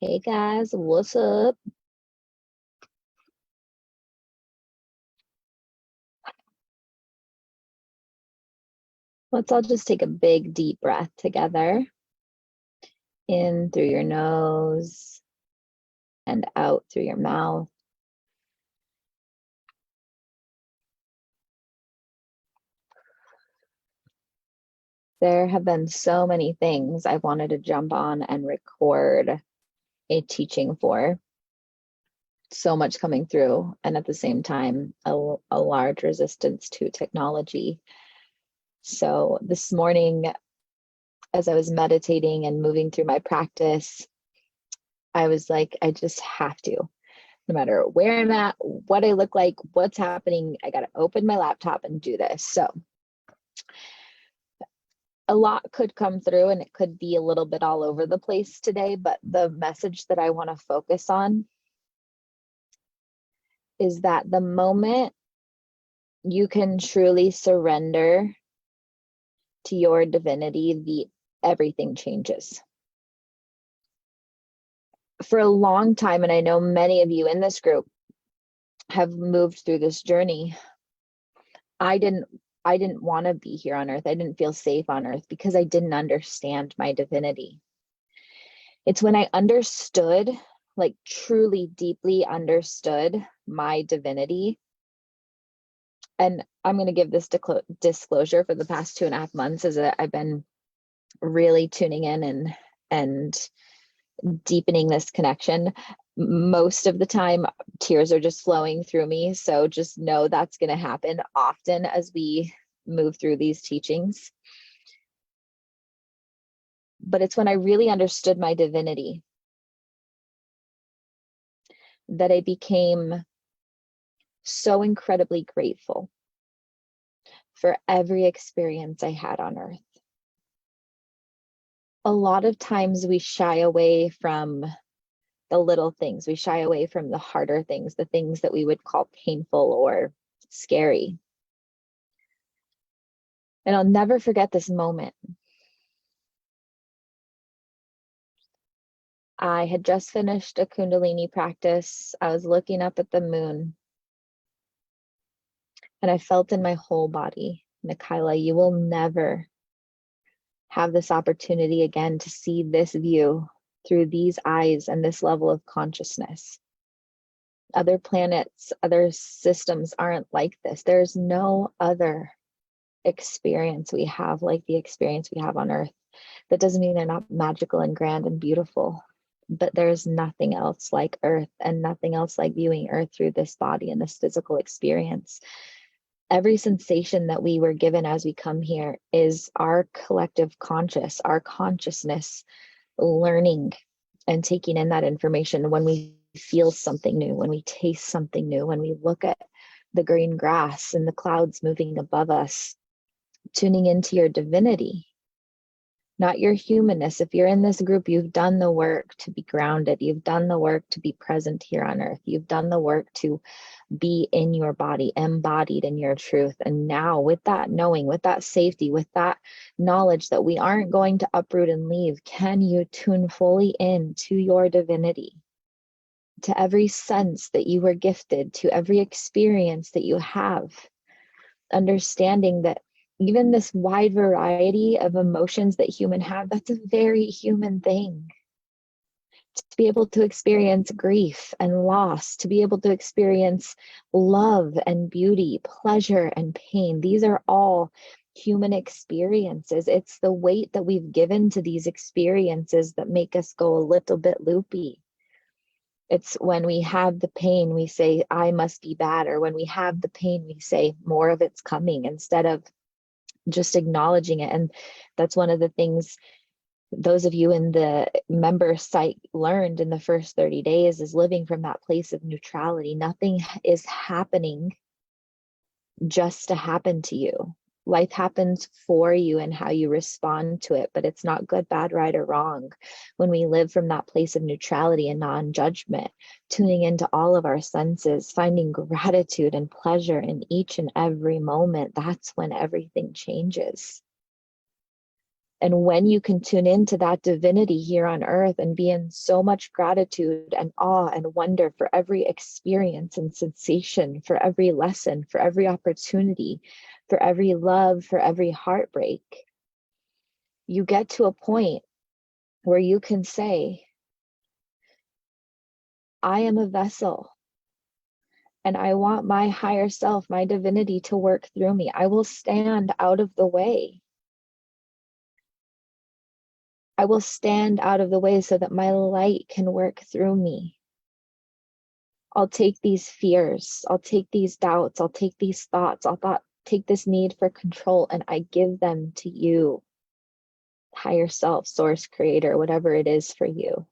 Hey guys, what's up? Let's all just take a big deep breath together. In through your nose and out through your mouth. There have been so many things I've wanted to jump on and record a teaching for. So much coming through, and at the same time, a large resistance to technology. So this morning, as I was meditating and moving through my practice, I was like, I just have to. No matter where I'm at, what I look like, what's happening, I got to open my laptop and do this. So a lot could come through and it could be a little bit all over the place today, but the message that I want to focus on is that the moment you can truly surrender to your divinity, everything changes. For a long time, and I know many of you in this group have moved through this journey, I didn't want to be here on earth. I didn't feel safe on earth because I didn't understand my divinity. It's when I understood, like truly deeply understood my divinity. And I'm going to give this disclosure for the past 2.5 months is that I've been really tuning in and deepening this connection. Most of the time, tears are just flowing through me. So just know that's going to happen often as we move through these teachings. But it's when I really understood my divinity that I became so incredibly grateful for every experience I had on earth. A lot of times we shy away from the little things. We shy away from the harder things, the things that we would call painful or scary. And I'll never forget this moment. I had just finished a Kundalini practice. I was looking up at the moon. And I felt in my whole body, Nikayla, you will never have this opportunity again to see this view through these eyes and this level of consciousness. Other planets, other systems aren't like this. There's no other experience we have like the experience we have on Earth. That doesn't mean they're not magical and grand and beautiful, but there's nothing else like Earth and nothing else like viewing Earth through this body and this physical experience. Every sensation that we were given as we come here is our collective our consciousness learning and taking in that information. When we feel something new, when we taste something new, when we look at the green grass and the clouds moving above us, tuning into your divinity, not your humanness. If you're in this group, you've done the work to be grounded. You've done the work to be present here on earth. You've done the work to be in your body, embodied in your truth. And now with that knowing, with that safety, with that knowledge that we aren't going to uproot and leave, can you tune fully in to your divinity, to every sense that you were gifted, to every experience that you have, understanding that even this wide variety of emotions that humans have, that's a very human thing. To be able to experience grief and loss, to be able to experience love and beauty, pleasure and pain. These are all human experiences. It's the weight that we've given to these experiences that make us go a little bit loopy. It's when we have the pain, we say, I must be bad. Or when we have the pain, we say, more of it's coming, instead of just acknowledging it. And that's one of the things those of you in the member site learned in the first 30 days is living from that place of neutrality. Nothing is happening just to happen to you. Life happens for you and how you respond to it, but it's not good, bad, right, or wrong. When we live from that place of neutrality and non-judgment, tuning into all of our senses, finding gratitude and pleasure in each and every moment, that's when everything changes. And when you can tune into that divinity here on earth and be in so much gratitude and awe and wonder for every experience and sensation, for every lesson, for every opportunity, for every love, for every heartbreak, you get to a point where you can say, I am a vessel and I want my higher self, my divinity, to work through me. I will stand out of the way. I will stand out of the way so that my light can work through me. I'll take these fears, I'll take these doubts, I'll take these thoughts, take this need for control, and I give them to you, higher self, source, creator, whatever it is for you.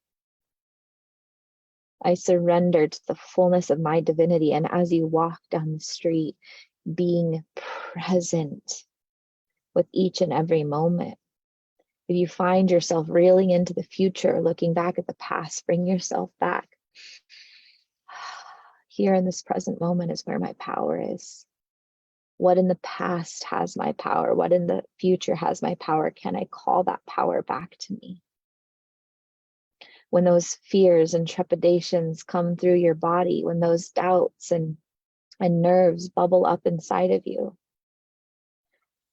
I surrender to the fullness of my divinity. And as you walk down the street, being present with each and every moment. If you find yourself reeling into the future, looking back at the past, bring yourself back. Here in this present moment is where my power is. What in the past has my power? What in the future has my power? Can I call that power back to me? When those fears and trepidations come through your body, when those doubts and nerves bubble up inside of you,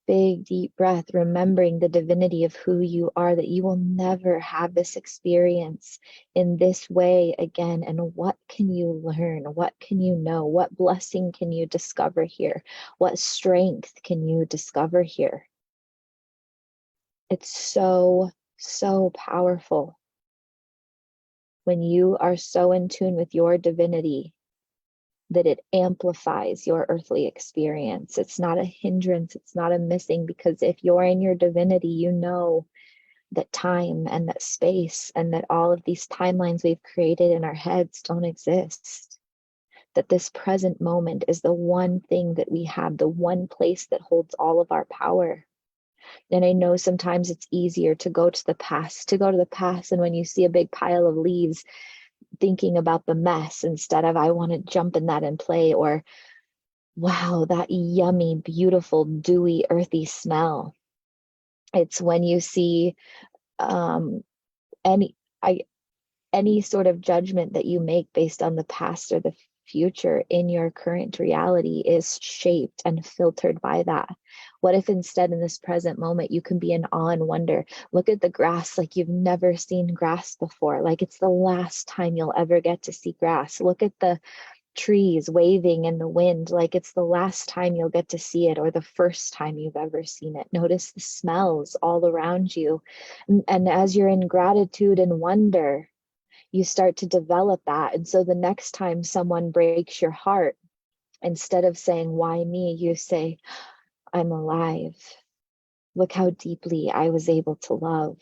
big, deep breath, remembering the divinity of who you are, that you will never have this experience in this way again. And what can you learn? What can you know? What blessing can you discover here? What strength can you discover here? It's so, so powerful when you are so in tune with your divinity that it amplifies your earthly experience. It's not a hindrance, it's not a missing, because if you're in your divinity, you know that time and that space and that all of these timelines we've created in our heads don't exist. That this present moment is the one thing that we have, the one place that holds all of our power. And I know sometimes it's easier to go to the past, and when you see a big pile of leaves, thinking about the mess instead of I want to jump in that and play, or wow, that yummy, beautiful, dewy, earthy smell. It's when you see any any sort of judgment that you make based on the past or the future in your current reality is shaped and filtered by that. What if instead in this present moment you can be in awe and wonder? Look at the grass like you've never seen grass before, like it's the last time you'll ever get to see grass. Look at the trees waving in the wind like it's the last time you'll get to see it, or the first time you've ever seen it. Notice the smells all around you. And as you're in gratitude and wonder, you start to develop that. And so the next time someone breaks your heart, instead of saying, why me, you say, I'm alive. Look how deeply I was able to love.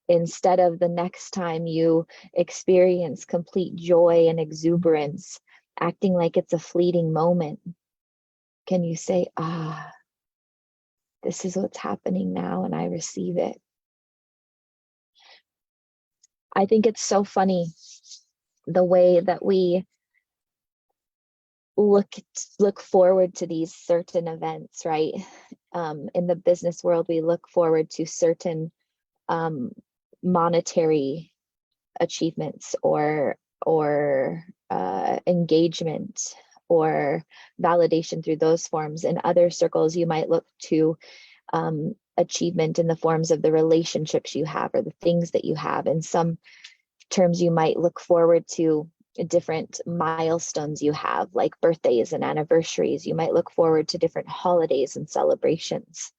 Instead of the next time you experience complete joy and exuberance, acting like it's a fleeting moment, can you say, this is what's happening now and I receive it. I think it's so funny the way that we look forward to these certain events, right? In the business world, we look forward to certain monetary achievements or engagement or validation through those forms. In other circles, you might look to achievement in the forms of the relationships you have or the things that you have. In some terms, you might look forward to different milestones you have, like birthdays and anniversaries. You might look forward to different holidays and celebrations.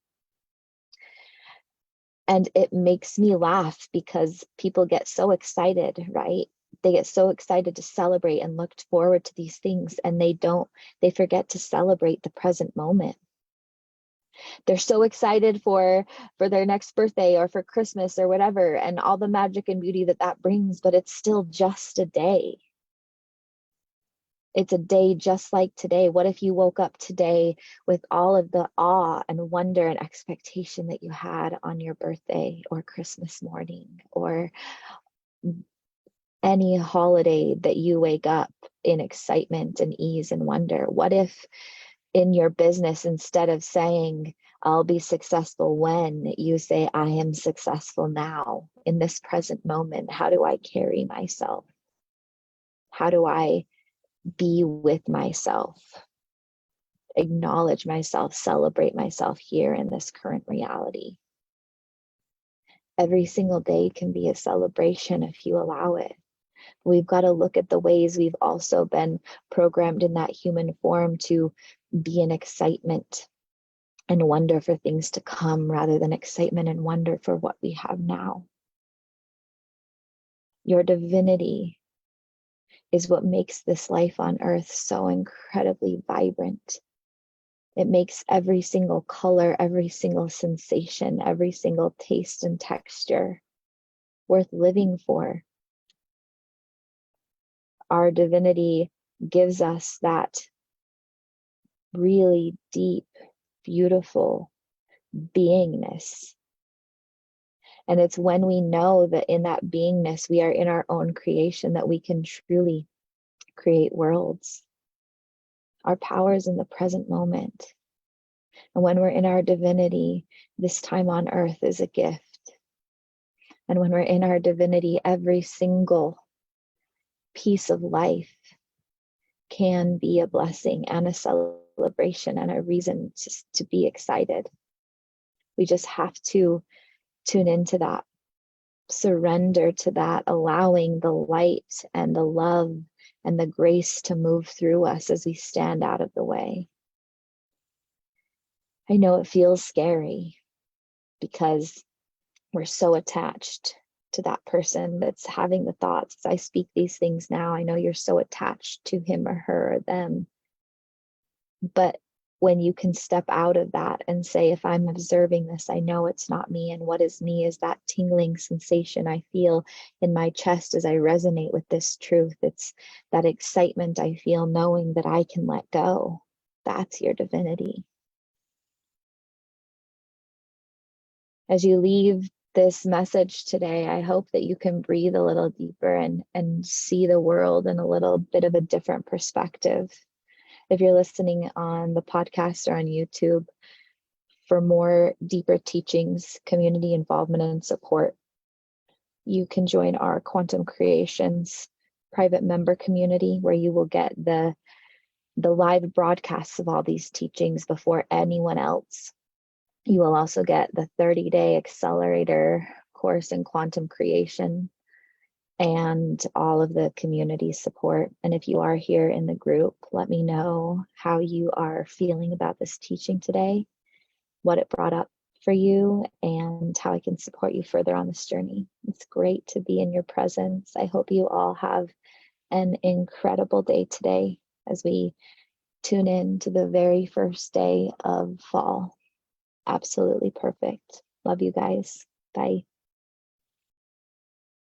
And it makes me laugh because people get so excited, right? They get so excited to celebrate and look forward to these things, and they forget to celebrate the present moment. They're so excited for their next birthday or for Christmas or whatever, and all the magic and beauty that brings, but it's still just a day. It's a day just like today. What if you woke up today with all of the awe and wonder and expectation that you had on your birthday or Christmas morning or any holiday that you wake up in excitement and ease and wonder? What if in your business, instead of saying, I'll be successful when you say, I am successful now in this present moment. How do I carry myself? How do I be with myself, acknowledge myself, celebrate myself here in this current reality? Every single day can be a celebration if you allow it. We've got to look at the ways we've also been programmed in that human form to be in excitement and wonder for things to come rather than excitement and wonder for what we have now. Your divinity is what makes this life on earth so incredibly vibrant. It makes every single color, every single sensation, every single taste and texture worth living for. Our divinity gives us that really deep, beautiful beingness. And it's when we know that in that beingness, we are in our own creation, that we can truly create worlds. Our power is in the present moment. And when we're in our divinity, this time on earth is a gift. And when we're in our divinity, every single piece of life can be a blessing and a celebration and a reason to be excited. We just have to tune into that, surrender to that, allowing the light and the love and the grace to move through us as we stand out of the way. I know it feels scary because we're so attached to that person that's having the thoughts. As I speak these things now, I know you're so attached to him or her or them. But when you can step out of that and say, if I'm observing this, I know it's not me. And what is me is that tingling sensation I feel in my chest as I resonate with this truth. It's that excitement I feel knowing that I can let go. That's your divinity. As you leave this message today, I hope that you can breathe a little deeper and see the world in a little bit of a different perspective. If you're listening on the podcast or on YouTube, for more deeper teachings, community involvement, and support, you can join our Quantum Creations private member community, where you will get the live broadcasts of all these teachings before anyone else. You will also get the 30-day accelerator course in quantum creation and all of the community support. And if you are here in the group, let me know how you are feeling about this teaching today, what it brought up for you, and how I can support you further on this journey. It's great to be in your presence. I hope you all have an incredible day today as we tune in to the very first day of fall. Absolutely perfect. Love you guys. Bye.